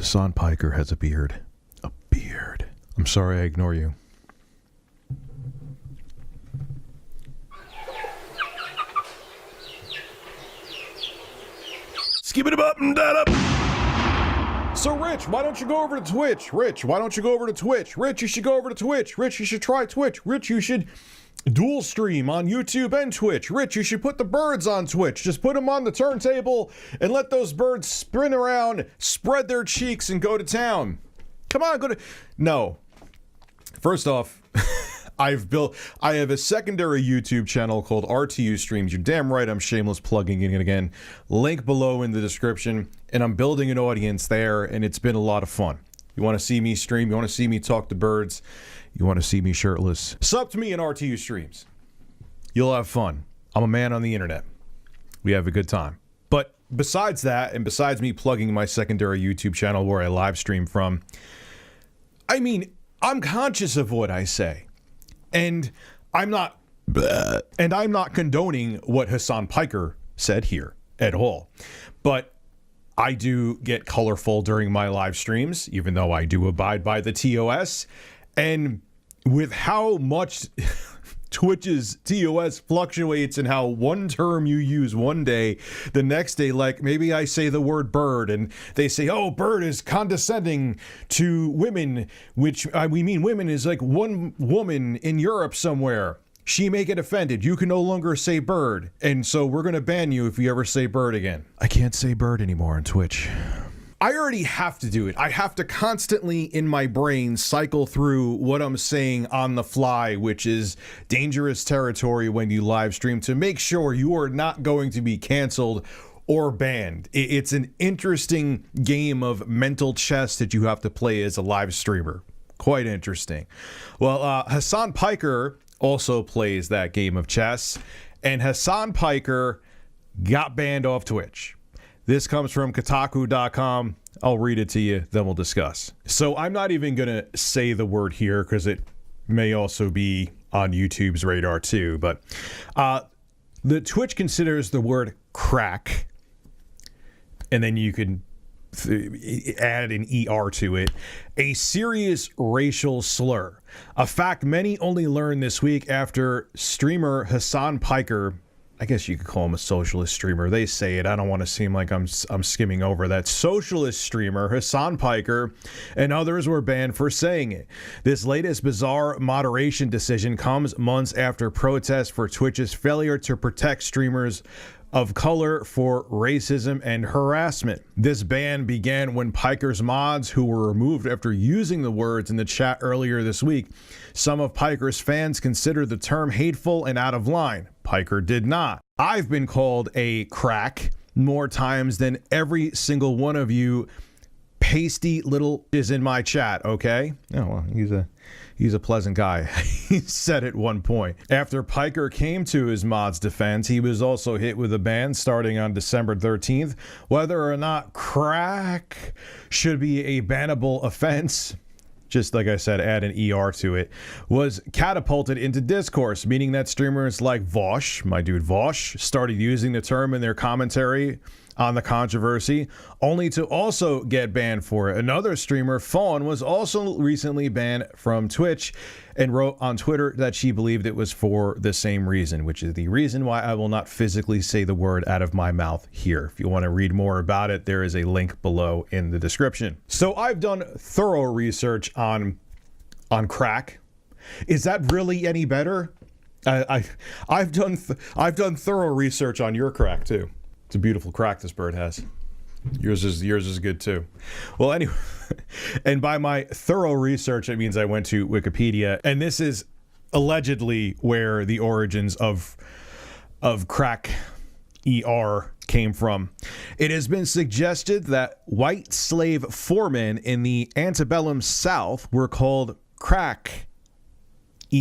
Hasan Piker has a beard. A beard. I'm sorry I ignore you. Skip it up and that up. So Rich, why don't you go over to Twitch? Rich, why don't you go over to Twitch? Rich, you should go over to Twitch. Rich, you should try Twitch. Rich, you should dual stream on YouTube and Twitch. Rich, you should put the birds on Twitch. Just put them on the turntable and let those birds sprint around, spread their cheeks, and go to town. Come on, go to... No. First off, I have a secondary YouTube channel called RTU Streams. You're damn right I'm shameless plugging it again. Link below in the description. And I'm building an audience there, and it's been a lot of fun. You want to see me stream? You want to see me talk to birds? You want to see me shirtless? Sub to me in RTU Streams. You'll have fun. I'm a man on the internet. We have a good time. But besides that, and besides me plugging my secondary YouTube channel where I live stream from, I mean, I'm conscious of what I say. And I'm not condoning what Hasan Piker said here at all. But I do get colorful during my live streams, even though I do abide by the TOS. And with how much Twitch's TOS fluctuates and how one term you use one day, the next day, like maybe I say the word bird and they say, oh, bird is condescending to women, which we mean women is like one woman in Europe somewhere. She may get offended. You can no longer say bird. And so we're going to ban you if you ever say bird again. I can't say bird anymore on Twitch. I already have to do it. I have to constantly in my brain cycle through what I'm saying on the fly, which is dangerous territory when you live stream, to make sure you are not going to be canceled or banned. It's an interesting game of mental chess that you have to play as a live streamer. Quite interesting. Well, Hasan Piker also plays that game of chess, and Hasan Piker got banned off Twitch. This comes from Kotaku.com. I'll read it to you, then we'll discuss. So I'm not even going to say the word here because it may also be on YouTube's radar too, but the Twitch considers the word crack, and then you can add an ER to it, a serious racial slur. A fact many only learned this week after streamer Hasan Piker, I guess you could call him a socialist streamer. They say it. I don't want to seem like I'm skimming over that. Socialist streamer Hasan Piker and others were banned for saying it. This latest bizarre moderation decision comes months after protests for Twitch's failure to protect streamers of color for racism and harassment. This ban began when Piker's mods, who were removed after using the words in the chat earlier this week, some of Piker's fans considered the term hateful and out of line. Piker did not. I've been called a crack more times than every single one of you pasty little is in my chat, okay? Oh, well, he's a pleasant guy, he said at one point. After Piker came to his mod's defense, he was also hit with a ban starting on December 13th. Whether or not crack should be a bannable offense, just like I said, add an ER to it, was catapulted into discourse, meaning that streamers like Vosh, my dude Vosh, started using the term in their commentary on the controversy, only to also get banned for it. Another streamer, Fawn, was also recently banned from Twitch and wrote on Twitter that she believed it was for the same reason, which is the reason why I will not physically say the word out of my mouth here. If you want to read more about it, there is a link below in the description. So I've done thorough research on crack. Is that really any better? I've done thorough research on your crack too. It's a beautiful crack this bird has. Yours is good too. Well, anyway, and by my thorough research, it means I went to Wikipedia, and this is allegedly where the origins of crack ER came from. It has been suggested that white slave foremen in the antebellum South were called crack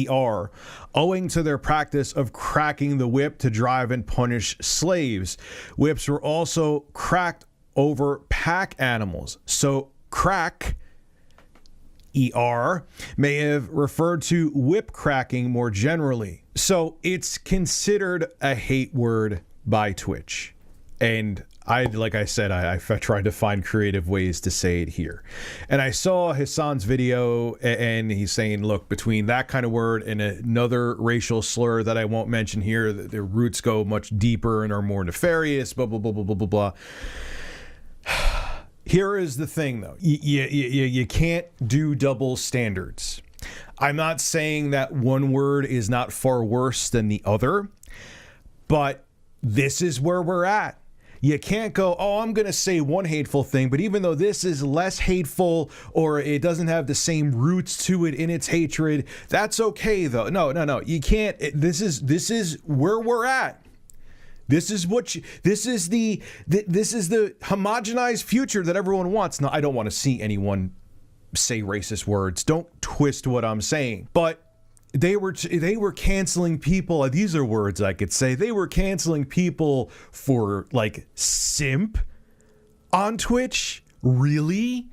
ER, owing to their practice of cracking the whip to drive and punish slaves. Whips were also cracked over pack animals. So crack ER may have referred to whip cracking more generally. So it's considered a hate word by Twitch. And like I said, I tried to find creative ways to say it here. And I saw Hasan's video, and he's saying, look, between that kind of word and another racial slur that I won't mention here, the roots go much deeper and are more nefarious, blah, blah, blah, blah, blah, blah, blah. Here is the thing, though. You can't do double standards. I'm not saying that one word is not far worse than the other, but this is where we're at. You can't go, oh, I'm going to say one hateful thing, but even though this is less hateful or it doesn't have the same roots to it in its hatred, that's okay, though. No. You can't. This is where we're at. This is the homogenized future that everyone wants. Now, I don't want to see anyone say racist words. Don't twist what I'm saying. But they were canceling people. These are words I could say. They were canceling people for like simp on Twitch. Really?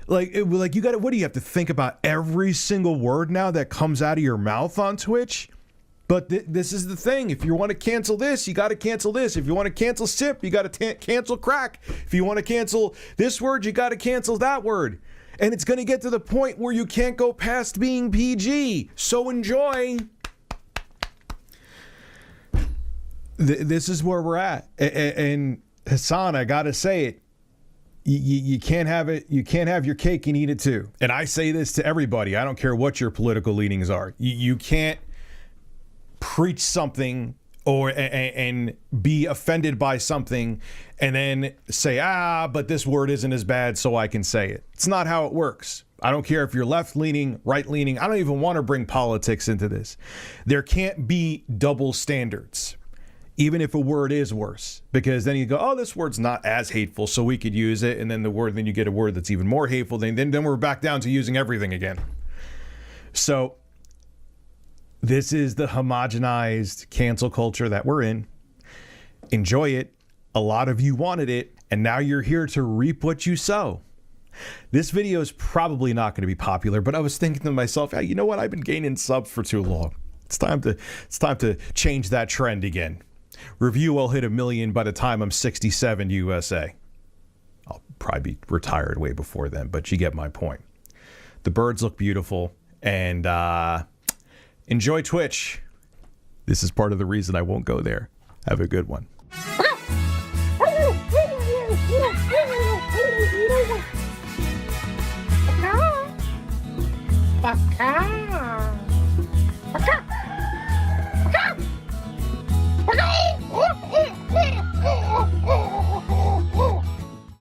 Like you got to, what do you have to think about every single word now that comes out of your mouth on Twitch? But this is the thing. If you want to cancel this, you got to cancel this. If you want to cancel simp, you got to cancel crack. If you want to cancel this word, you got to cancel that word. And it's going to get to the point where you can't go past being PG. So enjoy. This is where we're at. And Hasan, I got to say it. You can't have it. You can't have your cake and eat it too. And I say this to everybody. I don't care what your political leanings are. You can't preach something and be offended by something and then say, but this word isn't as bad, so I can say it. It's not how it works. I don't care if you're left-leaning, right-leaning. I don't even want to bring politics into this. There can't be double standards, even if a word is worse, because then you go, oh, this word's not as hateful, so we could use it. And then then you get a word that's even more hateful. Then we're back down to using everything again. So this is the homogenized cancel culture that we're in. Enjoy it. A lot of you wanted it, and now you're here to reap what you sow. This video is probably not going to be popular, but I was thinking to myself, hey, you know what? I've been gaining subs for too long. It's time to change that trend again. Review will hit 1 million by the time I'm 67 USA. I'll probably be retired way before then, but you get my point. The birds look beautiful, and enjoy Twitch. This is part of the reason I won't go there. Have a good one.